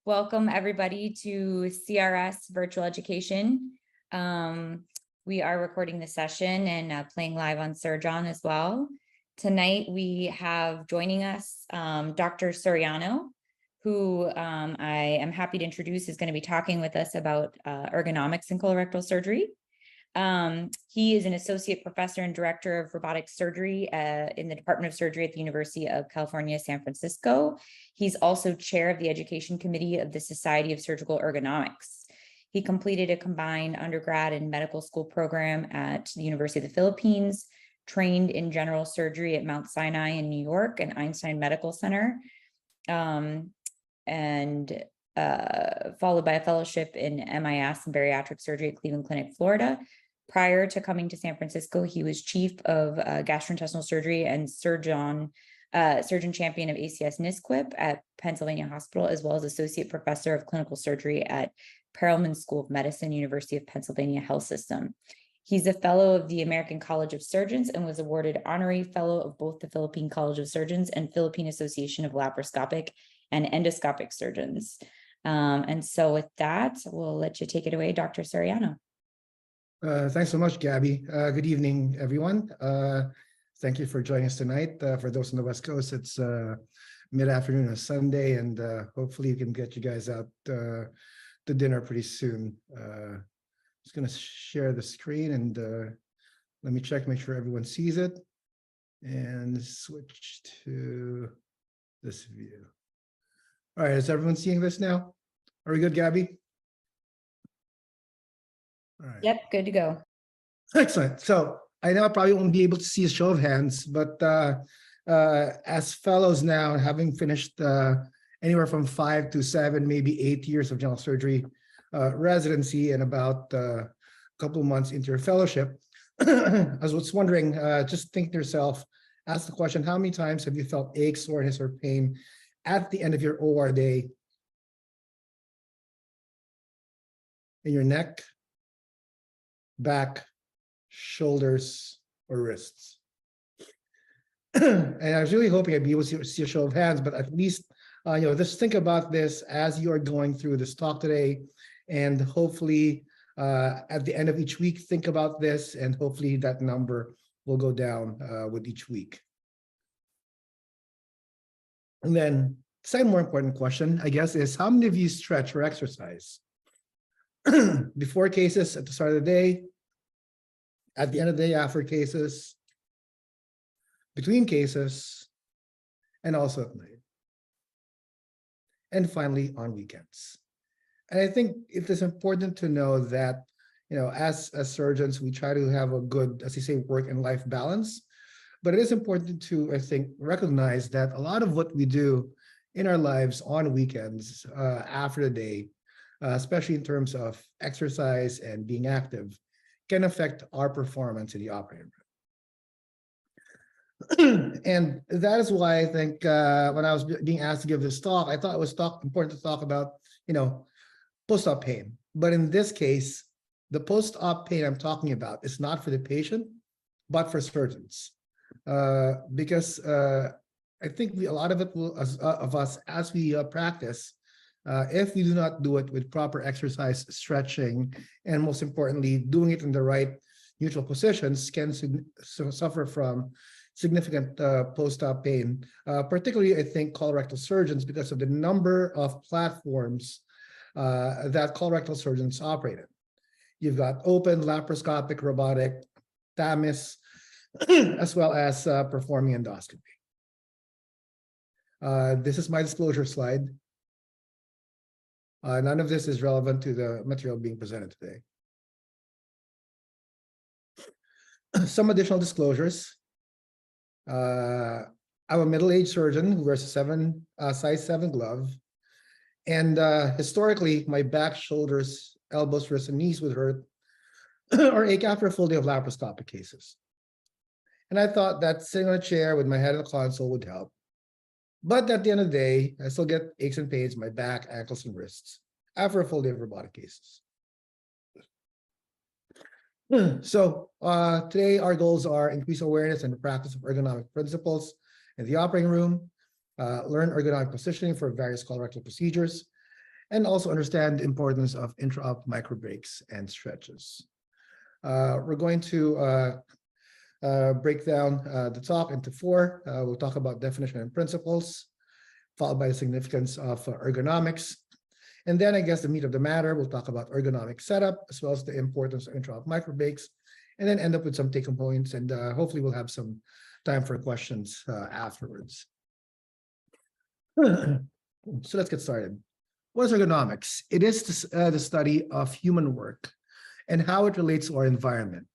Welcome everybody to CRS Virtual Education. We are recording the session and playing live on Surgeon as well. Tonight we have joining us Dr. Soriano, who I am happy to introduce, is going to be talking with us about ergonomics in colorectal surgery. He is an associate professor and director of robotic surgery in the Department of Surgery at the University of California, San Francisco. He's also chair of the education committee of the Society of Surgical Ergonomics. He completed a combined undergrad and medical school program at the University of the Philippines, trained in general surgery at Mount Sinai in New York and Einstein Medical Center, followed by a fellowship in MIS and bariatric surgery at Cleveland Clinic, Florida. Prior to coming to San Francisco, he was chief of gastrointestinal surgery and surgeon champion of ACS-NSQIP at Pennsylvania Hospital, as well as associate professor of clinical surgery at Perelman School of Medicine, University of Pennsylvania Health System. He's a fellow of the American College of Surgeons and was awarded honorary fellow of both the Philippine College of Surgeons and Philippine Association of Laparoscopic and Endoscopic Surgeons. And so with that, we'll let you take it away, Dr. Soriano. Thanks so much, Gabby. Good evening, everyone. Thank you for joining us tonight. For those on the West Coast, it's mid-afternoon on Sunday, and hopefully we can get you guys out to dinner pretty soon. Just going to share the screen and let me check, make sure everyone sees it, and switch to this view. All right, is everyone seeing this now? Are we good, Gabby? All right. Yep, good to go. Excellent. So I know I probably won't be able to see a show of hands, but as fellows now, having finished anywhere from 5 to 7, maybe 8 years of general surgery residency and about a couple of months into your fellowship, I was wondering, just think to yourself, ask the question, how many times have you felt ache, soreness, or pain at the end of your OR day in your neck, back, shoulders, or wrists? And I was really hoping I'd be able to see a show of hands, but at least just think about this as you are going through this talk today, and hopefully at the end of each week, think about this, and hopefully that number will go down with each week. And then the second more important question, I guess, is how many of you stretch or exercise? Before cases, at the start of the day, at the end of the day, after cases, between cases, and also at night. And finally, on weekends. And I think it is important to know that, as surgeons, we try to have a good, as you say, work and life balance. But it is important to, I think, recognize that a lot of what we do in our lives on weekends, after the day, especially in terms of exercise and being active, can affect our performance in the operating room. And that is why I think when I was being asked to give this talk, I thought it was important to talk about, post-op pain. But in this case, the post-op pain I'm talking about is not for the patient, but for surgeons. Because I think a lot of it of us, as we practice, if we do not do it with proper exercise, stretching, and most importantly, doing it in the right neutral positions, can suffer from significant post-op pain, particularly, I think, colorectal surgeons, because of the number of platforms that colorectal surgeons operate in. You've got open, laparoscopic, robotic, TAMIS, as well as performing endoscopy. This is my disclosure slide. None of this is relevant to the material being presented today. Some additional disclosures. I'm a middle-aged surgeon who wears a size 7 glove. And historically, my back, shoulders, elbows, wrists, and knees would hurt or ache after a full day of laparoscopic cases. And I thought that sitting on a chair with my head on the console would help. But at the end of the day, I still get aches and pains in my back, ankles, and wrists after a full day of robotic cases. So today, our goals are increase awareness and the practice of ergonomic principles in the operating room, learn ergonomic positioning for various colorectal procedures, and also understand the importance of intra-op micro breaks and stretches. We're going to break down the talk into four. We'll talk about definition and principles, followed by the significance of ergonomics. And then I guess the meat of the matter, we'll talk about ergonomic setup, as well as the importance of intra-op micro breaks, and then end up with some take-home points, and hopefully we'll have some time for questions afterwards. So let's get started. What is ergonomics? It is the study of human work and how it relates to our environment.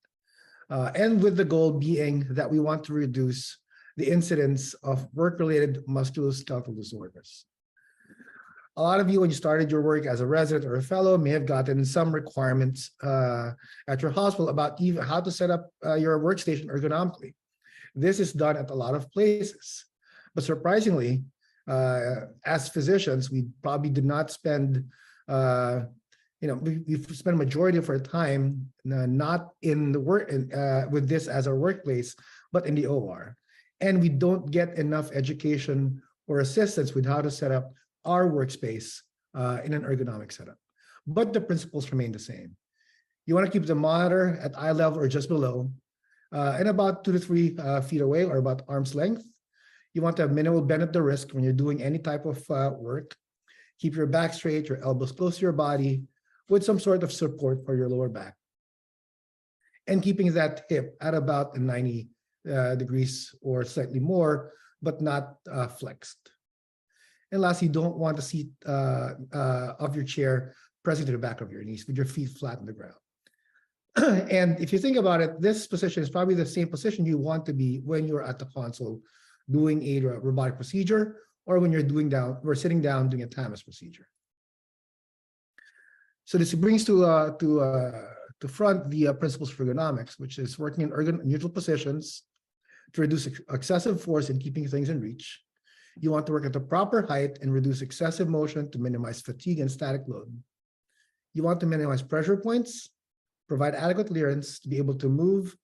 And with the goal being that we want to reduce the incidence of work-related musculoskeletal disorders. A lot of you, when you started your work as a resident or a fellow, may have gotten some requirements at your hospital about even how to set up your workstation ergonomically. This is done at a lot of places. But surprisingly, as physicians, we probably did not spend, we spend a majority of our time not in the work with this as our workplace, but in the OR. And we don't get enough education or assistance with how to set up our workspace in an ergonomic setup. But the principles remain the same. You want to keep the monitor at eye level or just below, and about 2 to 3 feet away, or about arm's length. You want to have minimal bend at the wrist when you're doing any type of work. Keep your back straight, your elbows close to your body, with some sort of support for your lower back. And keeping that hip at about 90 degrees or slightly more, but not flexed. And lastly, you don't want the seat of your chair pressing to the back of your knees with your feet flat on the ground. And if you think about it, this position is probably the same position you want to be when you're at the console doing a robotic procedure, or when we're sitting down doing a TAMIS procedure. So this brings to front the principles for ergonomics, which is working in neutral positions to reduce excessive force and keeping things in reach. You want to work at the proper height and reduce excessive motion to minimize fatigue and static load. You want to minimize pressure points, provide adequate clearance to be able to move,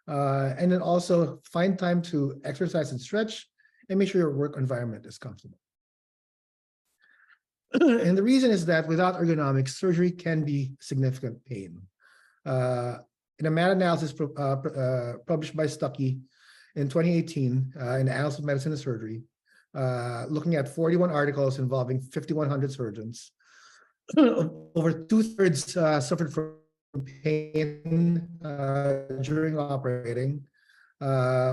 and then also find time to exercise and stretch, and make sure your work environment is comfortable. And the reason is that without ergonomics, surgery can be significant pain. In a meta-analysis published by Stuckey in 2018 in the Annals of Medicine and Surgery, looking at 41 articles involving 5,100 surgeons, over 2/3 suffered from pain during operating,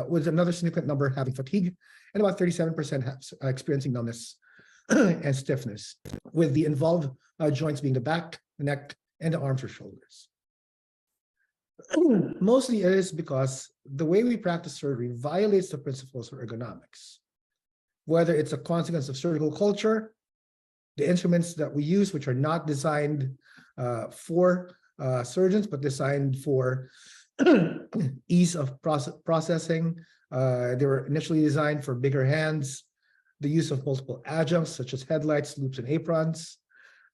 with another significant number having fatigue, and about 37% experiencing numbness and stiffness, with the involved joints being the back, the neck, and the arms or shoulders. Mostly it is because the way we practice surgery violates the principles of ergonomics, whether it's a consequence of surgical culture, the instruments that we use, which are not designed for surgeons, but designed for ease of processing. They were initially designed for bigger hands, the use of multiple adjuncts such as headlights, loops, and aprons,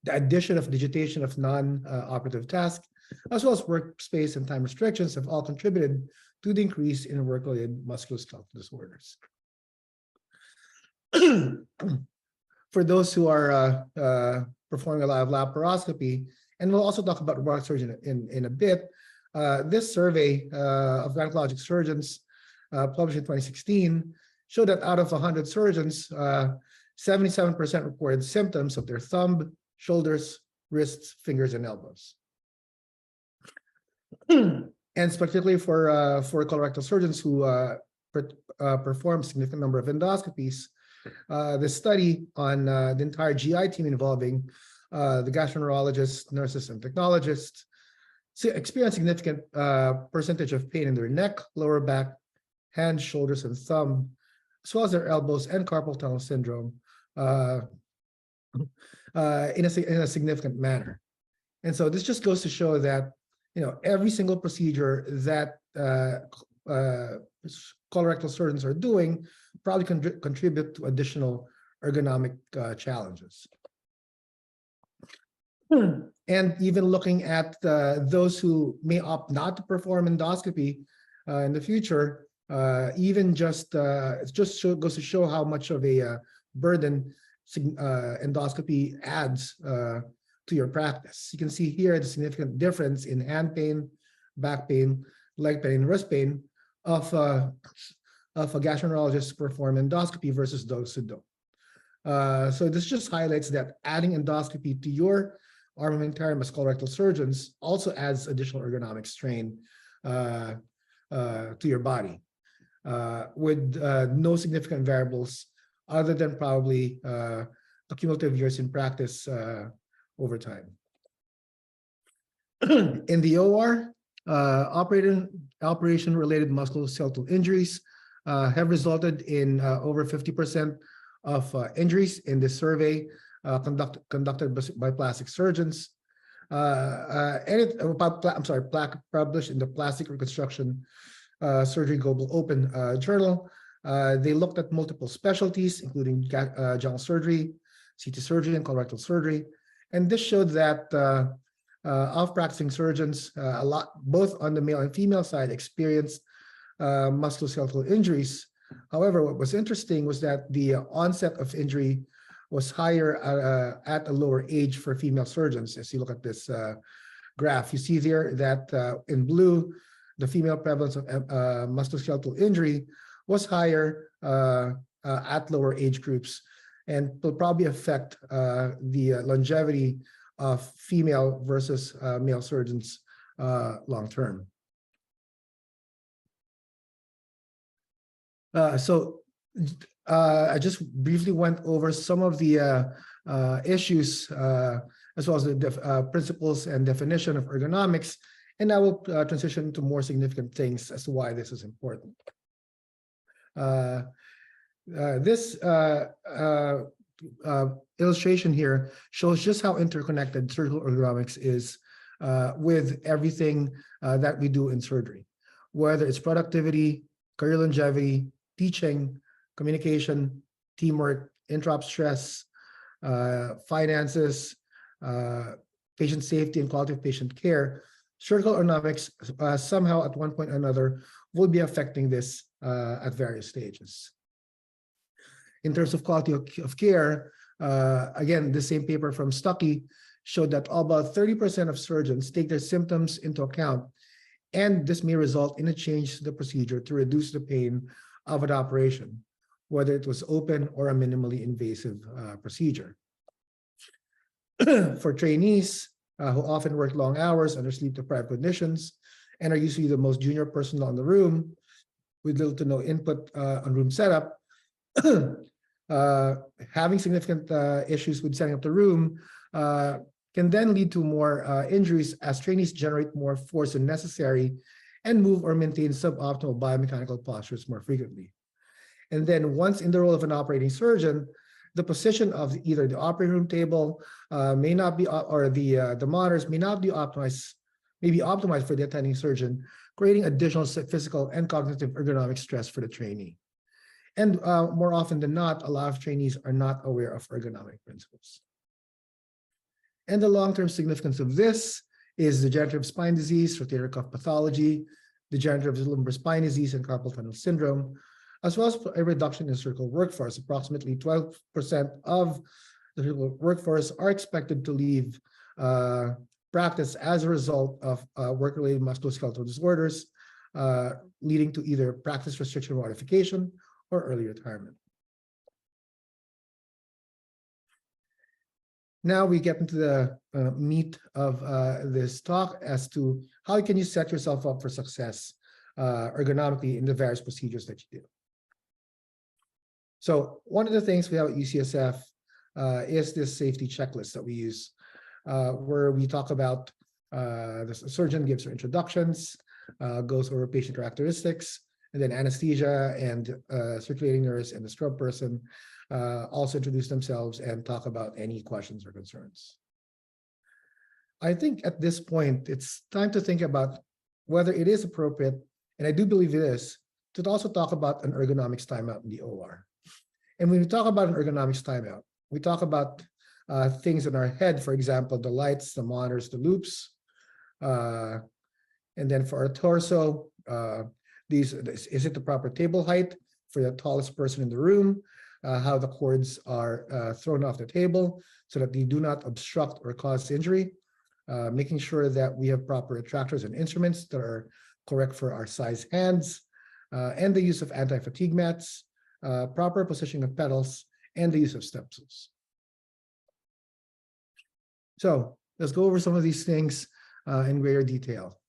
the addition of digitation of non-operative tasks, as well as workspace and time restrictions have all contributed to the increase in work-related musculoskeletal disorders. For those who are performing a lot of laparoscopy, and we'll also talk about robotic surgery in a bit, this survey of gynecologic surgeons published in 2016 showed that out of 100 surgeons, 77% reported symptoms of their thumb, shoulders, wrists, fingers, and elbows. And particularly for colorectal surgeons who perform a significant number of endoscopies, the study on the entire GI team involving the gastroenterologists, nurses, and technologists experience significant percentage of pain in their neck, lower back, hands, shoulders, and thumb, as well as their elbows and carpal tunnel syndrome in a significant manner. And so this just goes to show that every single procedure that colorectal surgeons are doing probably contribute to additional ergonomic challenges. And even looking at those who may opt not to perform endoscopy in the future, it just goes to show how much of a burden endoscopy adds to your practice. You can see here the significant difference in hand pain, back pain, leg pain, wrist pain of a gastroenterologist perform endoscopy versus those who don't. So this just highlights that adding endoscopy to your armamentarium as colorectal surgeons also adds additional ergonomic strain to your body with no significant variables other than probably the cumulative years in practice over time. In the OR, operation-related musculoskeletal injuries have resulted in over 50% of injuries in this survey conducted by plastic surgeons. Published in the Plastic Reconstruction Surgery Global Open Journal. They looked at multiple specialties, including general surgery, CT surgery, and colorectal surgery. And this showed that of practicing surgeons, a lot, both on the male and female side, experienced musculoskeletal injuries. However, what was interesting was that the onset of injury was higher at a lower age for female surgeons. As you look at this graph, you see there that in blue, the female prevalence of musculoskeletal injury was higher at lower age groups, and will probably affect the longevity of female versus male surgeons long term. So I just briefly went over some of the issues as well as the principles and definition of ergonomics, and I will transition to more significant things as to why this is important. This illustration here shows just how interconnected surgical ergonomics is with everything that we do in surgery, whether it's productivity, career longevity, teaching, communication, teamwork, intraop stress, finances, patient safety, and quality of patient care. Surgical ergonomics somehow at one point or another will be affecting this at various stages. In terms of quality of care, again, the same paper from Stuckey showed that about 30% of surgeons take their symptoms into account, and this may result in a change to the procedure to reduce the pain of an operation, whether it was open or a minimally invasive procedure. For trainees who often work long hours under sleep-deprived conditions and are usually the most junior personnel in the room with little to no input on room setup, having significant issues with setting up the room can then lead to more injuries as trainees generate more force than necessary and move or maintain suboptimal biomechanical postures more frequently. And then once in the role of an operating surgeon, the position of either the operating room table may not be, or the monitors may not be optimized, may be optimized for the attending surgeon, creating additional physical and cognitive ergonomic stress for the trainee. And more often than not, a lot of trainees are not aware of ergonomic principles. And the long-term significance of this is degenerative spine disease, rotator cuff pathology, degenerative lumbar spine disease, and carpal tunnel syndrome, as well as a reduction in surgical workforce. Approximately 12% of the surgical workforce are expected to leave practice as a result of work-related musculoskeletal disorders, leading to either practice restriction or modification or early retirement. Now we get into the meat of this talk as to how can you set yourself up for success ergonomically in the various procedures that you do. So one of the things we have at UCSF is this safety checklist that we use, where we talk about the surgeon gives her introductions, goes over patient characteristics, and then anesthesia and circulating nurse and the scrub person also introduce themselves and talk about any questions or concerns. I think at this point, it's time to think about whether it is appropriate, and I do believe it is, to also talk about an ergonomics timeout in the OR. And when we talk about an ergonomics timeout, we talk about things in our head, for example, the lights, the monitors, the loops. And then for our torso, is it the proper table height for the tallest person in the room? how the cords are thrown off the table so that they do not obstruct or cause injury, making sure that we have proper retractors and instruments that are correct for our size hands, and the use of anti-fatigue mats, proper positioning of pedals, and the use of step stools. So let's go over some of these things in greater detail.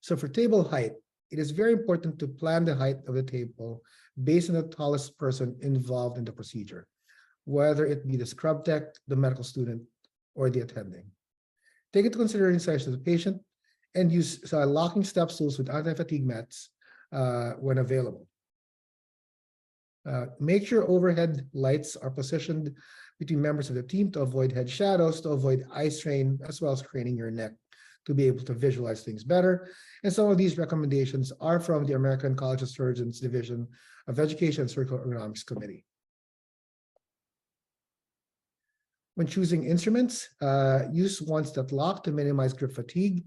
So for table height, it is very important to plan the height of the table based on the tallest person involved in the procedure, whether it be the scrub tech, the medical student, or the attending. Take into consideration the size of the patient and use locking step stools with anti-fatigue mats when available. Make sure overhead lights are positioned between members of the team to avoid head shadows, to avoid eye strain, as well as craning your neck to be able to visualize things better. And some of these recommendations are from the American College of Surgeons Division of Education and Surgical Ergonomics Committee. When choosing instruments, use ones that lock to minimize grip fatigue,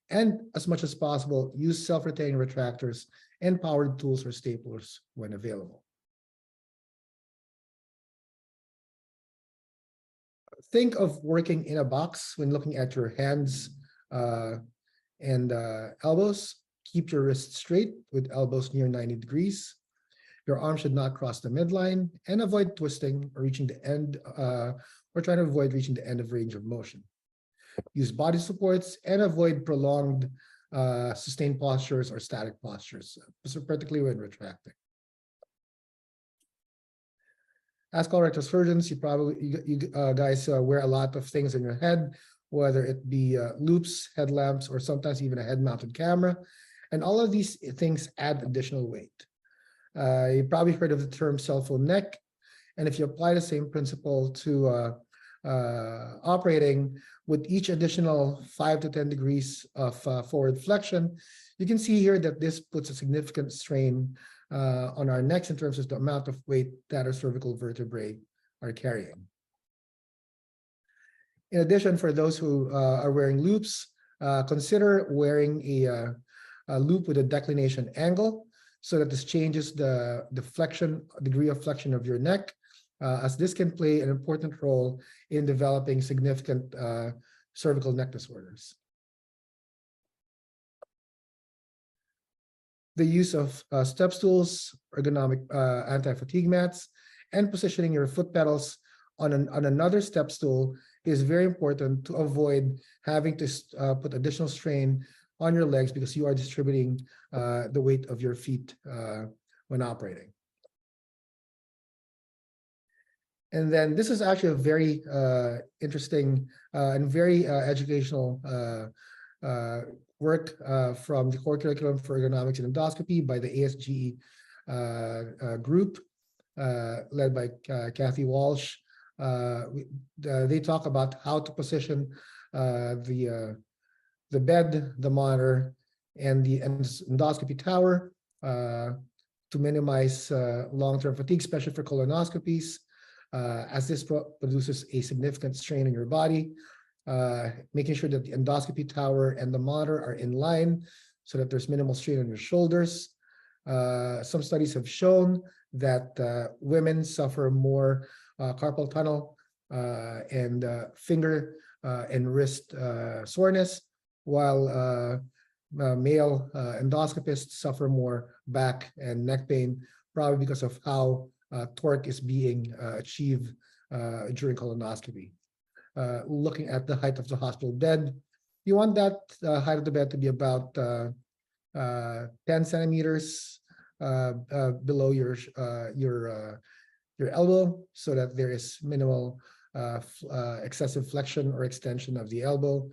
and as much as possible, use self-retaining retractors and powered tools or staplers when available. Think of working in a box when looking at your hands and elbows. Keep your wrists straight with elbows near 90 degrees. Your arm should not cross the midline, and avoid twisting or reaching the end, or trying to avoid reaching the end of range of motion. Use body supports and avoid prolonged sustained postures or static postures, particularly when retracting. As colorectal surgeons, you guys wear a lot of things in your head, whether it be loops, headlamps, or sometimes even a head-mounted camera. And all of these things add additional weight. You probably heard of the term cell phone neck. And if you apply the same principle to operating with each additional 5 to 10 degrees of forward flexion, you can see here that this puts a significant strain on our necks in terms of the amount of weight that our cervical vertebrae are carrying. In addition, for those who are wearing loops, consider wearing a loop with a declination angle so that this changes the degree of flexion of your neck, as this can play an important role in developing significant cervical neck disorders. The use of step stools, ergonomic anti-fatigue mats, and positioning your foot pedals on another step stool is very important to avoid having to put additional strain on your legs because you are distributing the weight of your feet when operating. And then this is actually a very interesting and very educational work from the core curriculum for ergonomics and endoscopy by the ASGE group led by Kathy Walsh. They talk about how to position the bed, the monitor, and the endoscopy tower to minimize long-term fatigue, especially for colonoscopies, as this produces a significant strain on your body. Making sure that the endoscopy tower and the monitor are in line so that there's minimal strain on your shoulders. Some studies have shown that women suffer more carpal tunnel and finger and wrist soreness, while male endoscopists suffer more back and neck pain, probably because of how torque is being achieved during colonoscopy. Looking at the height of the hospital bed, you want that height of the bed to be about 10 centimeters below your elbow, so that there is minimal excessive flexion or extension of the elbow.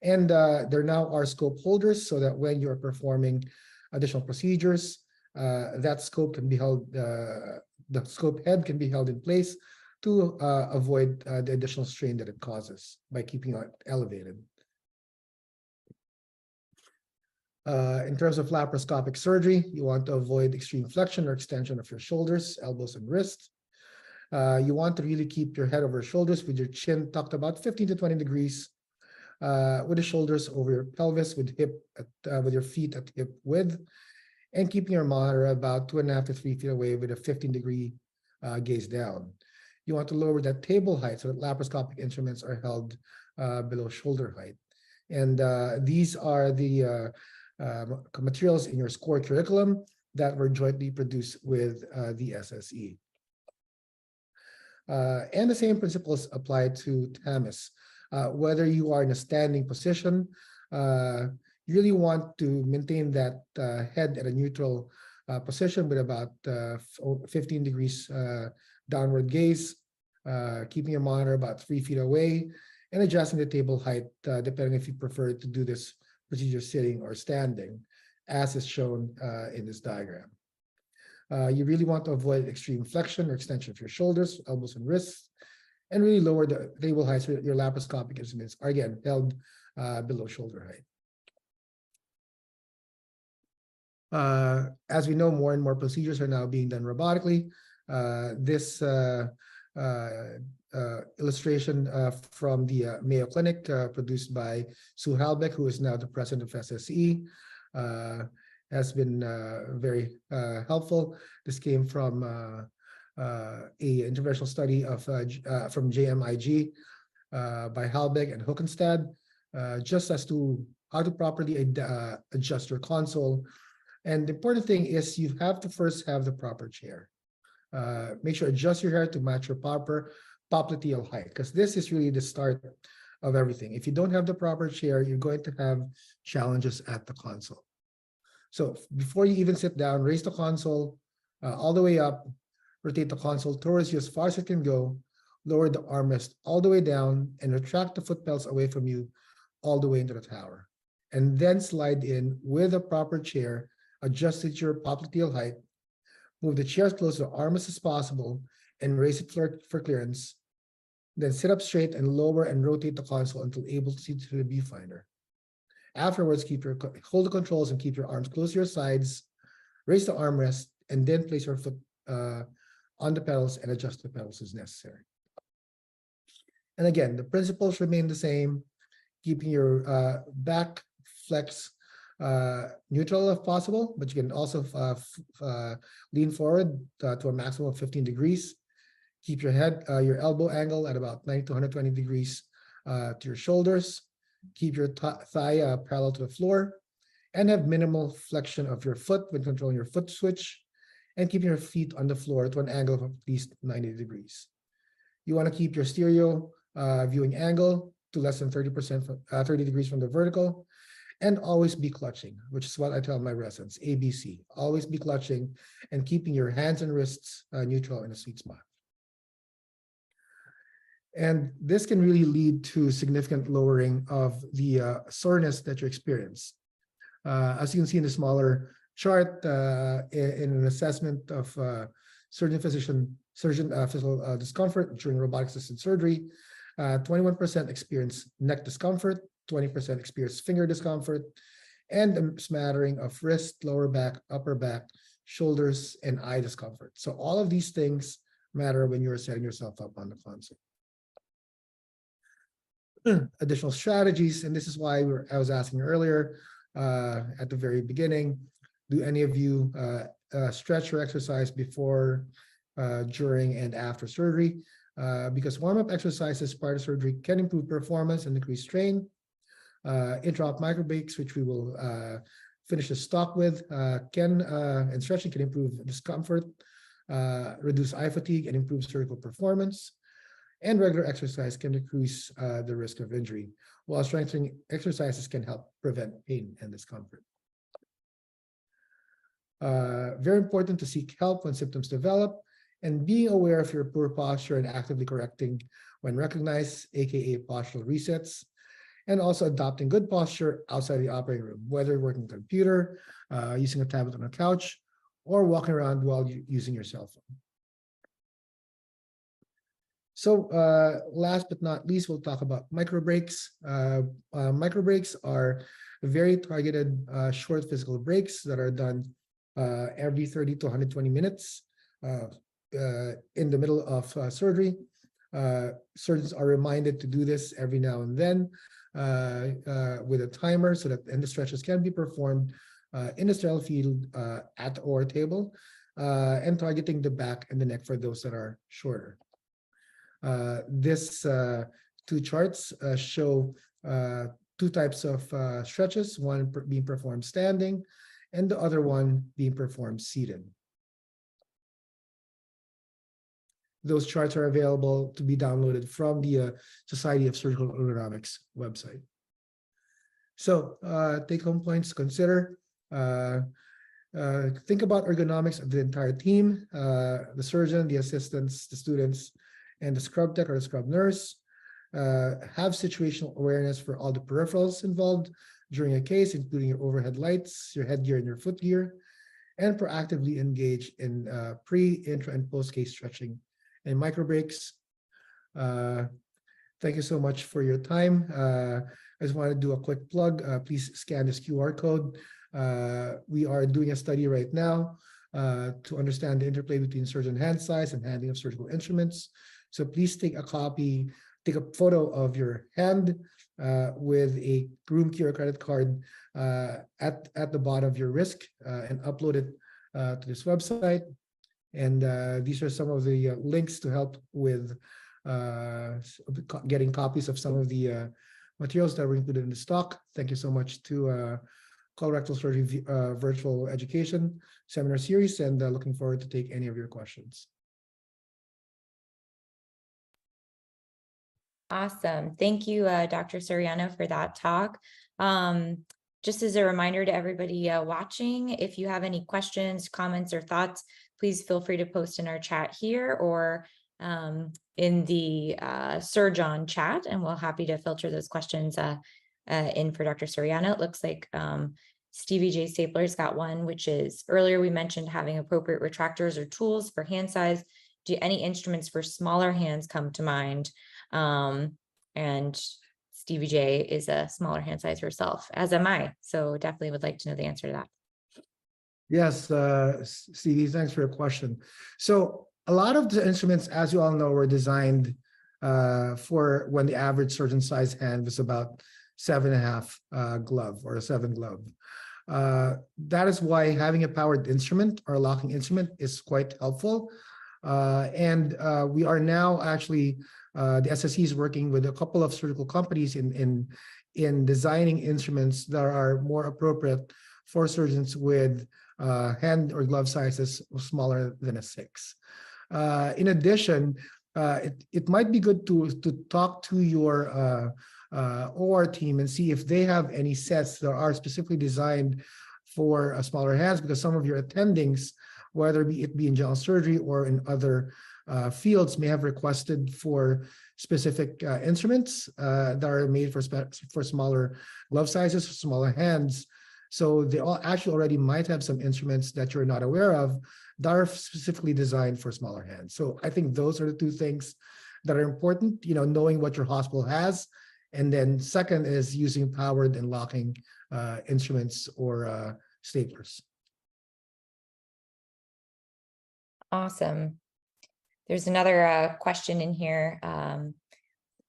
And there now are scope holders so that when you're performing additional procedures, that scope can be held, the scope head can be held in place to avoid the additional strain that it causes by keeping it elevated. In terms of laparoscopic surgery, you want to avoid extreme flexion or extension of your shoulders, elbows, and wrists. You want to really keep your head over your shoulders with your chin tucked about 15 to 20 degrees, with the shoulders over your pelvis, with your feet at hip width, and keeping your monitor about 2.5 to 3 feet away with a 15-degree gaze down. You want to lower that table height so that laparoscopic instruments are held below shoulder height. And these are the materials in your core curriculum that were jointly produced with the SSE. And the same principles apply to TAMIS. Whether you are in a standing position, you really want to maintain that head at a neutral position with about 15 degrees downward gaze, keeping your monitor about 3 feet away, and adjusting the table height depending if you prefer to do this procedure sitting or standing, as is shown in this diagram. You really want to avoid extreme flexion or extension of your shoulders, elbows, and wrists, and really lower the table height so that your laparoscopic instruments are again held below shoulder height. As we know, more and more procedures are now being done robotically. This illustration from the Mayo Clinic, produced by Sue Halbeck, who is now the president of SSE, has been very helpful. This came from a interventional study of from JMIG by Halbeck and Hookenstad, just as to how to properly adjust your console. And the important thing is you have to first have the proper chair. Make sure adjust your hair to match your proper popliteal height, because this is really the start of everything. If you don't have the proper chair, you're going to have challenges at the console. So before you even sit down, raise the console all the way up, rotate the console towards you as far as it can go, lower the armrest all the way down, and retract the foot pedals away from you all the way into the tower. And then slide in with a proper chair, adjust it to your popliteal height, move the chair as close to the armrest as possible, and raise it for clearance. Then sit up straight and lower and rotate the console until able to see through the viewfinder. Afterwards, hold the controls and keep your arms close to your sides, raise the armrest, and then place your foot on the pedals and adjust the pedals as necessary. And again, the principles remain the same, keeping your back flex neutral if possible, but you can also lean forward to a maximum of 15 degrees. Keep your head, your elbow angle at about 90 to 120 degrees to your shoulders. Keep your thigh parallel to the floor, and have minimal flexion of your foot when controlling your foot switch, and keep your feet on the floor to an angle of at least 90 degrees. You want to keep your stereo viewing angle to less than 30 degrees from the vertical, and always be clutching, which is what I tell my residents, ABC. Always be clutching and keeping your hands and wrists neutral in a sweet spot. And this can really lead to significant lowering of the soreness that you experience. As you can see in the smaller chart, in an assessment of surgeon physical discomfort during robotic-assisted surgery, 21% experience neck discomfort, 20% experience finger discomfort, and a smattering of wrist, lower back, upper back, shoulders, and eye discomfort. So all of these things matter when you're setting yourself up on the console. Additional strategies, and this is why I was asking earlier at the very beginning, do any of you stretch or exercise before, during, and after surgery? Because warm-up exercises prior to surgery can improve performance and decrease strain. Intra-op micro breaks, which we will finish the talk with, and stretching can improve discomfort, reduce eye fatigue, and improve surgical performance. And regular exercise can decrease the risk of injury, while strengthening exercises can help prevent pain and discomfort. Very important to seek help when symptoms develop, and being aware of your poor posture and actively correcting when recognized, aka postural resets, and also adopting good posture outside the operating room, whether working on a computer, using a tablet on a couch, or walking around while using your cell phone. So last but not least, we'll talk about micro breaks. Micro breaks are very targeted short physical breaks that are done every 30 to 120 minutes in the middle of surgery. Surgeons are reminded to do this every now and then with a timer so that the stretches can be performed in the sterile field at the OR table. and targeting the back and the neck for those that are shorter. This two charts show two types of stretches, one being performed standing and the other one being performed seated. Those charts are available to be downloaded from the Society of Surgical Ergonomics website. So take-home points to consider. Think about ergonomics of the entire team, the surgeon, the assistants, the students, and the scrub tech or the scrub nurse. Have situational awareness for all the peripherals involved during a case, including your overhead lights, your headgear, and your footgear, and proactively engage in pre, intra, and post-case stretching and micro breaks. Thank you so much for your time. I just want to do a quick plug. Please scan this QR code. We are doing a study right now to understand the interplay between surgeon hand size and handling of surgical instruments. So please take a photo of your hand with a room key or credit card at the bottom of your wrist and upload it to this website. And these are some of the links to help with getting copies of some of the materials that were included in the stock. Thank you so much to Colorectal Surgery Virtual Education Seminar Series, and looking forward to take any of your questions. Awesome. Thank you, Dr. Soriano, for that talk. Just as a reminder to everybody watching, if you have any questions, comments, or thoughts, please feel free to post in our chat here or in the Surgeon chat, and we'll happy to filter those questions in for Dr. Soriano. It looks like Stevie J. Stapler's got one, which is, earlier we mentioned having appropriate retractors or tools for hand size. Do any instruments for smaller hands come to mind? And Stevie J is a smaller hand size herself, as am I. So definitely would like to know the answer to that. Yes, Stevie, thanks for your question. So a lot of the instruments, as you all know, were designed for when the average surgeon size hand was about 7.5 glove or a 7 glove. That is why having a powered instrument or a locking instrument is quite helpful. And we are now actually, the SSE is working with a couple of surgical companies in designing instruments that are more appropriate for surgeons with hand or glove sizes smaller than a 6. In addition, it might be good to talk to your OR team and see if they have any sets that are specifically designed for smaller hands, because some of your attendings, whether it be in general surgery or in other fields, may have requested for specific instruments that are made for smaller glove sizes, for smaller hands. So they all actually already might have some instruments that you're not aware of that are specifically designed for smaller hands. So I think those are the two things that are important, knowing what your hospital has. And then second is using powered and locking instruments or staplers. Awesome. There's another question in here.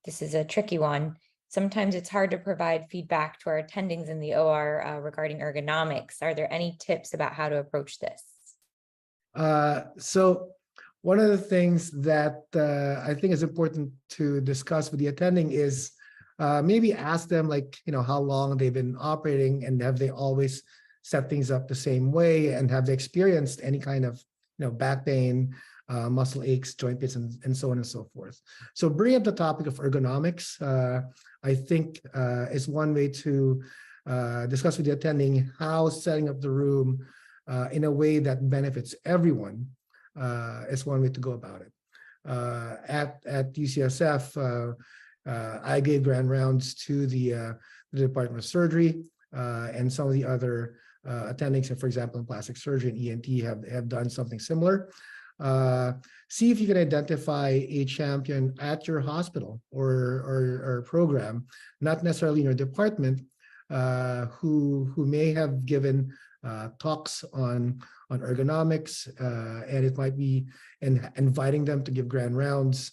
This is a tricky one. Sometimes it's hard to provide feedback to our attendings in the OR regarding ergonomics. Are there any tips about how to approach this? So one of the things that I think is important to discuss with the attending is maybe ask them, how long they've been operating, and have they always set things up the same way, and have they experienced any kind of back pain, muscle aches, joint pains, and so on and so forth. So bring up the topic of ergonomics, I think is one way to discuss with the attending how setting up the room in a way that benefits everyone is one way to go about it. At UCSF, I gave grand rounds to the Department of Surgery, and some of the other attendings, for example, in plastic surgery and ENT have done something similar. See if you can identify a champion at your hospital or program, not necessarily in your department, who may have given talks on ergonomics, and it might be inviting them to give grand rounds,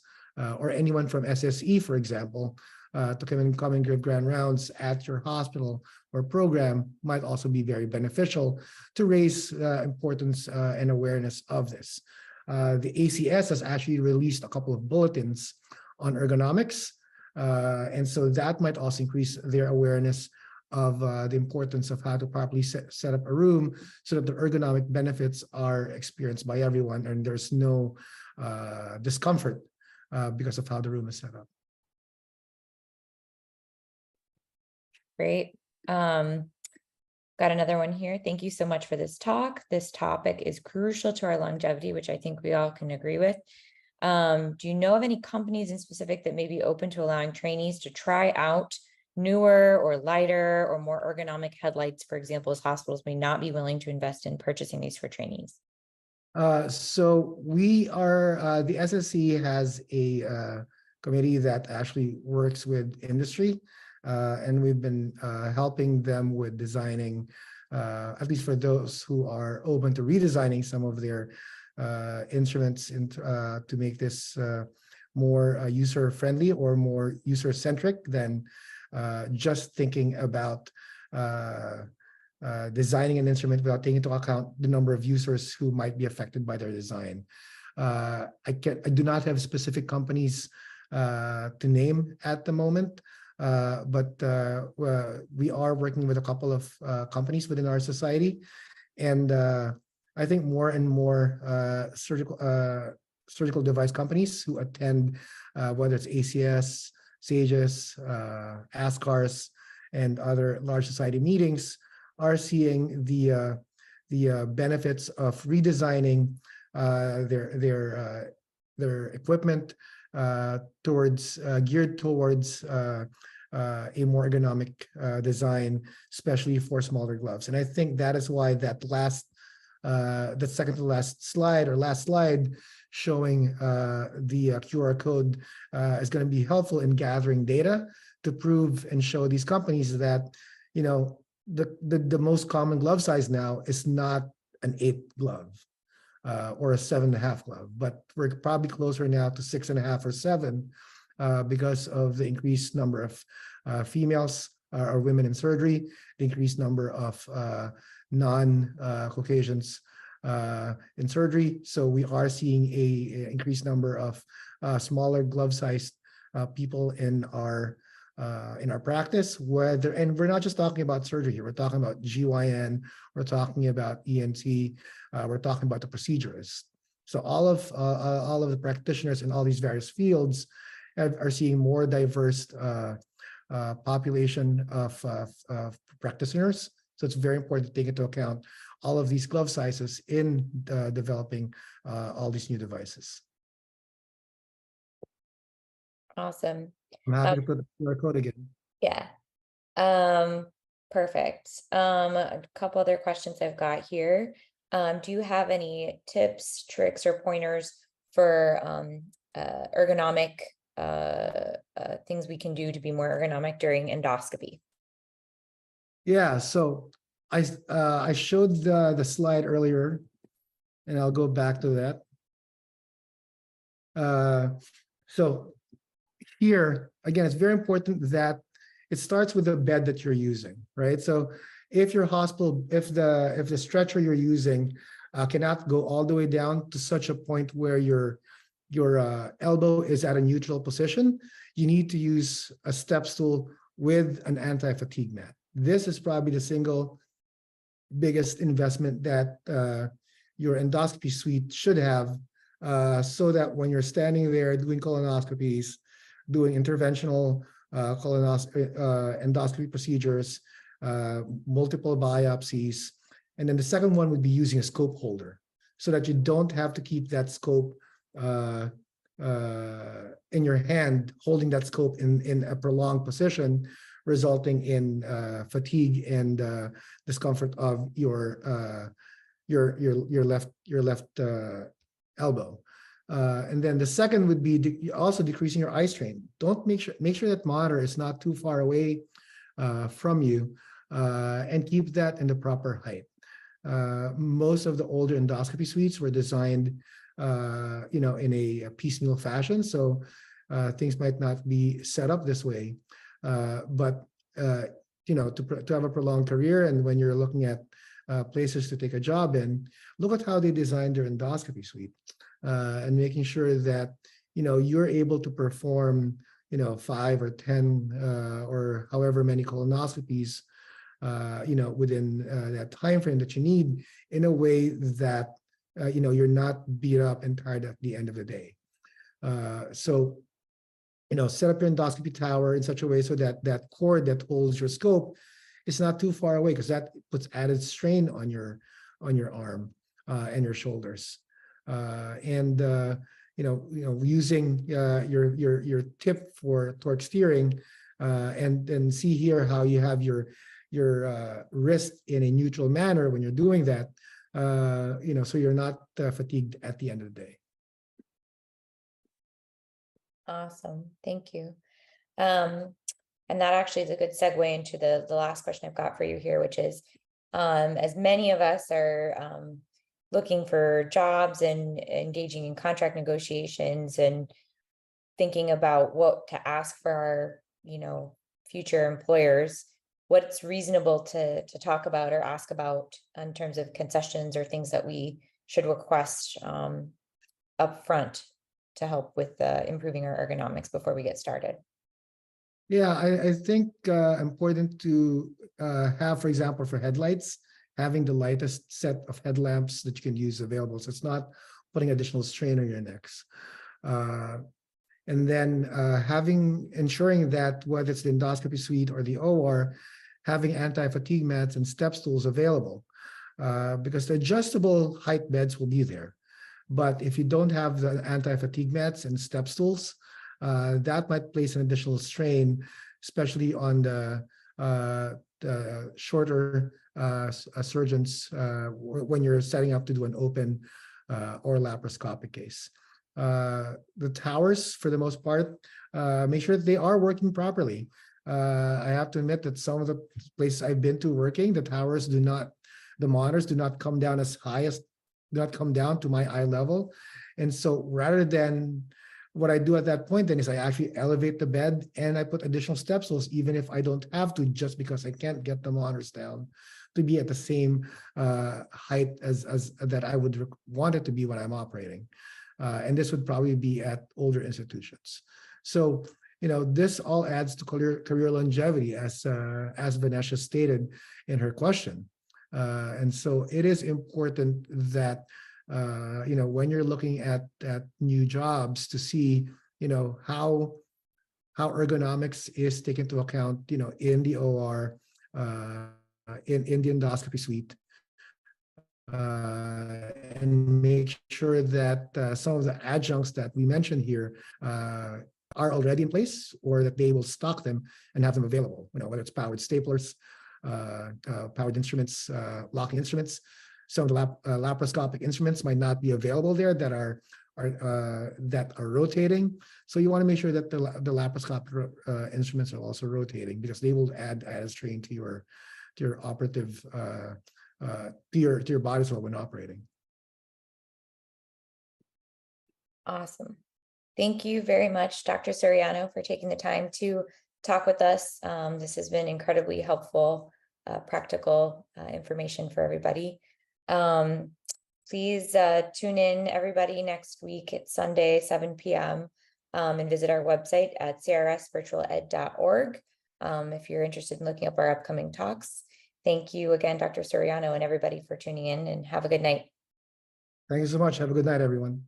or anyone from SSE, for example, to come and give grand rounds at your hospital or program might also be very beneficial to raise importance and awareness of this. The ACS has actually released a couple of bulletins on ergonomics, and so that might also increase their awareness of the importance of how to properly set up a room so that the ergonomic benefits are experienced by everyone and there's no discomfort because of how the room is set up. Great. Got another one here. Thank you so much for this talk. This topic is crucial to our longevity, which I think we all can agree with. Do you know of any companies in specific that may be open to allowing trainees to try out newer or lighter or more ergonomic headlights, for example, as hospitals may not be willing to invest in purchasing these for trainees? So we are, the SSC has a committee that actually works with industry, and we've been helping them with designing, at least for those who are open to redesigning some of their instruments to make this more user-friendly or more user-centric than just thinking about designing an instrument without taking into account the number of users who might be affected by their design. I do not have specific companies to name at the moment, but we are working with a couple of companies within our society, and I think more and more surgical device companies who attend, whether it's ACS, SAGES, ASCARS, and other large society meetings, are seeing the benefits of redesigning their equipment geared towards a more ergonomic design, especially for smaller gloves. And I think that is why that second to last slide or last slide showing the QR code is going to be helpful in gathering data to prove and show these companies that, you know, the most common glove size now is not an 8 glove or a 7.5 glove, but we're probably closer now to 6.5 or 7 because of the increased number of females or women in surgery, the increased number of non-Caucasians in surgery. So we are seeing a increased number of smaller glove-sized people in our practice. And we're not just talking about surgery here. We're talking about GYN. We're talking about ENT. We're talking about the procedurists. So all of the practitioners in all these various fields are seeing more diverse population of practitioners. So it's very important to take into account all of these glove sizes in developing all these new devices. Awesome. I'm happy to put the QR code again. Yeah. Perfect. A couple other questions I've got here. Do you have any tips, tricks, or pointers for ergonomic things we can do to be more ergonomic during endoscopy? Yeah, so I showed the slide earlier, and I'll go back to that. So here, again, it's very important that it starts with the bed that you're using, right? So if your hospital, if the stretcher you're using cannot go all the way down to such a point where your elbow is at a neutral position, you need to use a step stool with an anti-fatigue mat. This is probably the single biggest investment that your endoscopy suite should have, so that when you're standing there doing colonoscopies, doing interventional endoscopy procedures, multiple biopsies, and then the second one would be using a scope holder, so that you don't have to keep that scope in your hand, holding that scope in a prolonged position, resulting in fatigue and discomfort of your left elbow. And then the second would be also decreasing your eye strain. Don't make sure that monitor is not too far away from you, and keep that in the proper height. Most of the older endoscopy suites were designed, in a piecemeal fashion. So things might not be set up this way. But to have a prolonged career, and when you're looking at places to take a job in, look at how they designed their endoscopy suite, and making sure that you're able to perform 5 or 10 or however many colonoscopies within that time frame that you need, in a way that you're not beat up and tired at the end of the day. So set up your endoscopy tower in such a way so that that cord that holds your scope is not too far away, because that puts added strain on your arm and your shoulders. Using your tip for torque steering, and see here how you have your wrist in a neutral manner when you're doing that, so you're not fatigued at the end of the day. Awesome, thank you. And that actually is a good segue into the last question I've got for you here, which is, as many of us are looking for jobs and engaging in contract negotiations and thinking about what to ask for our, future employers, what's reasonable to talk about or ask about in terms of concessions or things that we should request up front to help with improving our ergonomics before we get started? Yeah, I think important to have, for example, for headlights, having the lightest set of headlamps that you can use available, so it's not putting additional strain on your necks. And then ensuring that whether it's the endoscopy suite or the OR, having anti-fatigue mats and step stools available, because the adjustable height beds will be there. But if you don't have the anti-fatigue mats and step stools, that might place an additional strain, especially on the shorter surgeons when you're setting up to do an open or laparoscopic case. The towers, for the most part, make sure that they are working properly. I have to admit that some of the places I've been to working, the monitors do not come down as high as, do not come down to my eye level. And so rather than, what I do at that point then is I actually elevate the bed and I put additional step stools, even if I don't have to, just because I can't get the monitors down to be at the same height as that I would want it to be when I'm operating. And this would probably be at older institutions. So, this all adds to career longevity, as Vanessa stated in her question. And so it is important that when you're looking at new jobs, to see how ergonomics is taken into account in the OR, in the endoscopy suite, and make sure that some of the adjuncts that we mentioned here are already in place, or that they will stock them and have them available, whether it's powered staplers, powered instruments, locking instruments. Some of the laparoscopic instruments might not be available there that are rotating. So you want to make sure that the laparoscopic instruments are also rotating, because they will add strain to your operative to your body as well when operating. Awesome. Thank you very much, Dr. Soriano, for taking the time to talk with us. This has been incredibly helpful, practical information for everybody. Please tune in, everybody, next week. It's Sunday, 7 p.m. And visit our website at crsvirtualed.org if you're interested in looking up our upcoming talks. Thank you again, Dr. Soriano, and everybody, for tuning in, and have a good night. Thank you so much. Have a good night, everyone.